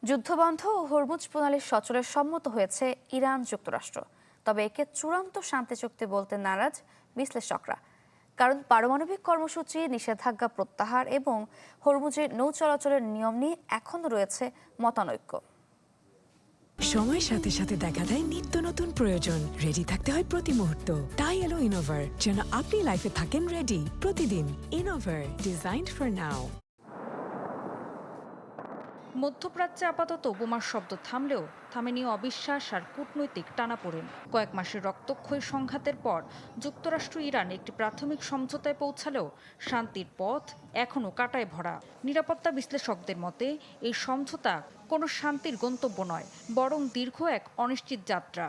যুদ্ধবন্ধ ও Hormuz প্রণালীর সচলে সম্মত হয়েছে ইরান যুক্তরাষ্ট্র। তবে একে চূড়ান্ত শান্তি চুক্তি বলতে নারাজ বিশ্লেষকরা। কারণ পারমাণবিক কর্মসূচি, নিষেধাজ্ঞা প্রত্যাহার এবং হরমুজের নৌ চলাচলের নিয়ম নিয়ে এখনো রয়েছে মতানৈক্য। সময়ের সাথে সাথে দেখা দেয় নিত্য নতুন প্রয়োজন। রেডি থাকতে হয় প্রতি মুহূর্ত। তাই এলো ইনোভার, যেন আপনি লাইফে থাকেন রেডি প্রতিদিন। Innova, designed for now. মধ্যপ্রাচ্যে আপাতত বোমার শব্দ থামলেও থামেনি অবিশ্বাস আর কূটনৈতিক টানাপোড়েন। কয়েক মাসের রক্তক্ষয়ী সংঘাতের পর যুক্তরাষ্ট্র ইরান একটি প্রাথমিক সমঝোতায় পৌঁছালেও শান্তির পথ এখনও কাঁটায় ভরা। নিরাপত্তা বিশ্লেষকদের মতে এই সমঝোতা কোনো শান্তির গন্তব্য নয়, বরং দীর্ঘ এক অনিশ্চিত যাত্রা।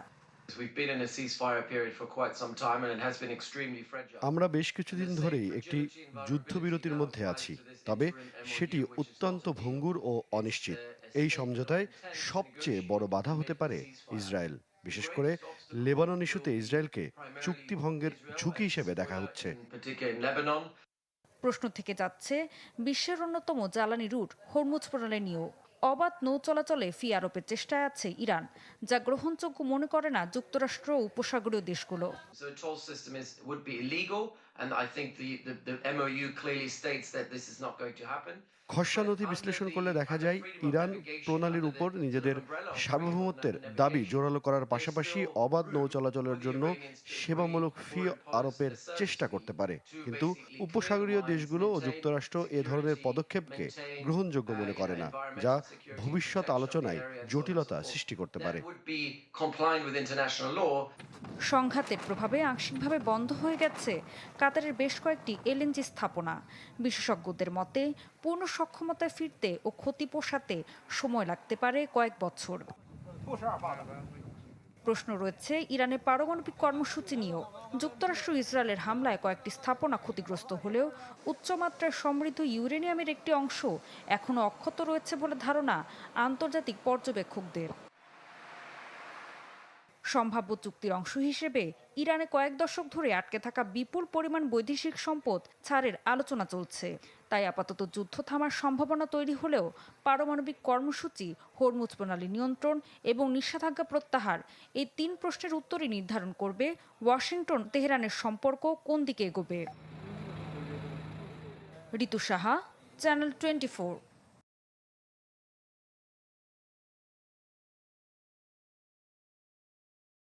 আমরা বেশ কিছুদিন ধরেই একটি যুদ্ধবিরতির মধ্যে আছি, তবে সেটি অত্যন্ত ভঙ্গুর ও অনিশ্চিত। এই সমঝোতায় সবচেয়ে বড় বাধা হতে পারে ইসরায়েল। বিশেষ করে লেবানন ইস্যুতে ইসরায়েলকে চুক্তি ভঙ্গের ঝুঁকি হিসেবে দেখা হচ্ছে। প্রশ্ন থেকে যাচ্ছে বিশ্বের অন্যতম জ্বালানি রুট হরমুজ প্রণালী নিয়েও। অবাধ নৌ চলাচলে ফি আরোপের চেষ্টায় আছে ইরান, যা গ্রহণযোগ্য মনে করে না যুক্তরাষ্ট্র ও উপসাগরীয় দেশগুলো। খসড়া নথি বিশ্লেষণ করলে দেখা যায় ইরান প্রণালীর উপর নিজেদের সার্বভৌমত্বের দাবি জোরালো করার পাশাপাশি অবাধ নৌ চলাচলের জন্য সেবামূলক ফি আরোপের চেষ্টা করতে পারে। কিন্তু উপসাগরীয় দেশগুলো ও যুক্তরাষ্ট্র এ ধরনের পদক্ষেপকে গ্রহণযোগ্য মনে করে না, যা ভবিষ্যৎ আলোচনায় জটিলতা সৃষ্টি করতে পারে। সংঘাতের প্রভাবে আংশিকভাবে বন্ধ হয়ে গেছে কাতারের বেশ কয়েকটি এলএনজি স্থাপনা। বিশেষজ্ঞদের মতে পূর্ণ সক্ষমতায় ফিরতে ও ক্ষতি পোষাতে সময় লাগতে পারে কয়েক বছর। প্রশ্ন রয়েছে ইরানের পারমাণবিক কর্মসূচি নিয়েও। যুক্তরাষ্ট্র ইসরায়েলের হামলায় কয়েকটি স্থাপনা ক্ষতিগ্রস্ত হলেও উচ্চমাত্রায় সমৃদ্ধ ইউরেনিয়ামের একটি অংশ এখনও অক্ষত রয়েছে বলে ধারণা আন্তর্জাতিক পর্যবেক্ষকদের। সম্ভাব্য চুক্তির অংশ হিসেবে ইরানে কয়েক দশক ধরে আটকে থাকা বিপুল পরিমাণ বৈদেশিক সম্পদ ছাড়ের আলোচনা চলছে। তাই আপাতত যুদ্ধ থামার সম্ভাবনা তৈরি হলেও পারমাণবিক কর্মসূচি, হরমুজ প্রণালী নিয়ন্ত্রণ এবং নিষেধাজ্ঞা প্রত্যাহার, এই তিন প্রশ্নের উত্তরই নির্ধারণ করবে ওয়াশিংটন তেহরানের সম্পর্ক কোন দিকে এগোবে। ঋতু সাহা, চ্যানেল 24।